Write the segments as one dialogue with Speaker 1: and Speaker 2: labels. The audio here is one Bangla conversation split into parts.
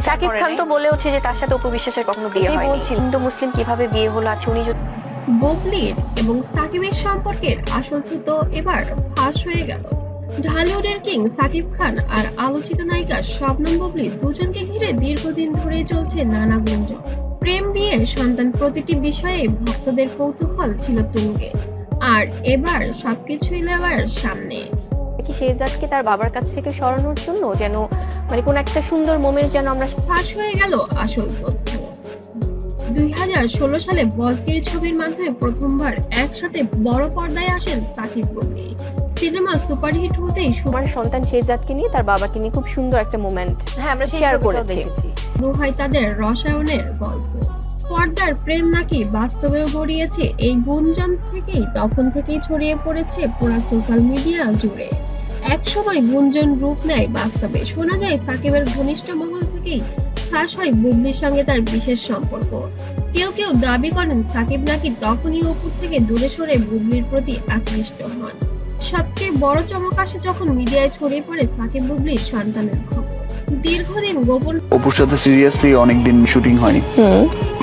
Speaker 1: শাকিব খান তো বলেওছে যে তার সাথে অপু বিশ্বাসের কখনো বিয়ে হয়নি।
Speaker 2: বলছিল
Speaker 1: হিন্দু মুসলিম কিভাবে বিয়ে হলো আছে উনি যদি
Speaker 3: বুবলির এবং সাকিবের সম্পর্কের আসল থুতো এবার ফাঁস হয়ে গেল। ঢালিউডের কিং সাকিব খান আর আলোচিত নায়িকা শবনম বুবলি দুজনকে ঘিরে দীর্ঘদিন ধরে চলছে নানা গুঞ্জন। প্রেম, বিয়ে, সন্তান প্রতিটি বিষয়ে ভক্তদের কৌতূহল ছিল তুঙ্গে। আর এবার সবকিছুই লেবার সামনে।
Speaker 1: কি শেহজাদকে তার বাবার কাছ থেকে সরানোর জন্য যেন মানে কোন একটা সুন্দর মোমেন্ট যেন আমরা
Speaker 3: ফাঁস হয়ে গেল আসল তথ্য। 2016 সালে বসগিরি ছবির মাধ্যমে প্রথমবার একসাথে বড় পর্দায় আসেন সাকিব বুবলি। সিনেমা সুপারহিট হতেই
Speaker 1: আমার সন্তান শেহজাদকে নিয়ে তার বাবাকে নিয়ে খুব সুন্দর একটা মোমেন্ট
Speaker 2: হ্যাঁ আমরা
Speaker 1: শেয়ার
Speaker 2: শেয়ার
Speaker 1: করেছি।
Speaker 2: দেখেছি।
Speaker 3: শুরু হয় তাদের রসায়নের গল্প। পর্দার প্রেম নাকি বাস্তবেও গড়িয়েছে, এই গুঞ্জন তখন থেকেই ছড়িয়ে পড়েছে পুরো সোশ্যাল মিডিয়া জুড়ে। একসময় গুঞ্জন রূপ নেয় বাস্তবে। শোনা যায় সাকিবের ঘনিষ্ঠ মহল থেকেই ফাঁস হয় বুবলির সঙ্গে তার বিশেষ সম্পর্ক। কেউ কেউ দাবি করেন সাকিব নাকি তখনই অপুর থেকে দূরে সরে বুবলির প্রতি আকৃষ্ট হন। সবচেয়ে বড় চমক আসে যখন মিডিয়ায় ছড়িয়ে পড়ে সাকিব বুবলির সন্তানের খবর। দীর্ঘদিন গোপন
Speaker 4: অপুর সাথে সিরিয়াসলি অনেকদিন শুটিং হয়নি,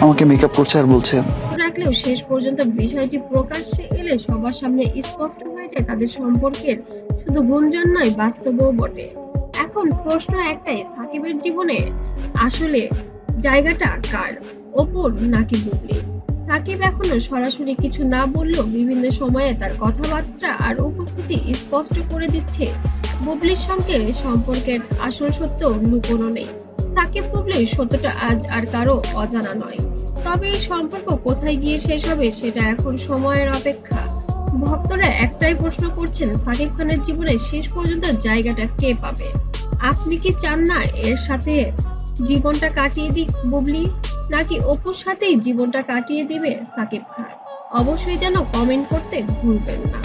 Speaker 4: আমাকে মেকআপ করছে আর বলছে
Speaker 3: রাখলেও শেষ পর্যন্ত বিষয়টি প্রকাশ্যে এলে সবার সামনে স্পষ্ট হয়ে যায় তাদের সম্পর্কের শুধু গুঞ্জন নয়, বাস্তবও বটে। এখন প্রশ্ন একটাই, সাকিবের জীবনে আসলে জায়গাটা কার, অপুর নাকি বুবলির? সাকিব এখনো সরাসরি কিছু না বললেও বিভিন্ন সময়ে তার কথাবার্তা আর উপস্থিতি স্পষ্ট করে দিচ্ছে বুবলির সঙ্গে সম্পর্কের আসল সত্য লুকোনো নেই। সাকিব বুবলির সত্যটা আজ আর কারো অজানা নয়, তবে এই সম্পর্ক কোথায় গিয়ে শেষ হবে সেটা এখন সময়ের অপেক্ষা। ভক্তরা একটাই প্রশ্ন করছেন, সাকিব খানের জীবনে শেষ পর্যন্ত জায়গাটা কে পাবে? আপনি কি চান না এর সাথে জীবনটা কাটিয়ে দিক বুবলি, নাকি অপুর সাথেই জীবনটা কাটিয়ে দিবে সাকিব খান? অবশ্যই যেন কমেন্ট করতে ভুলবেন না।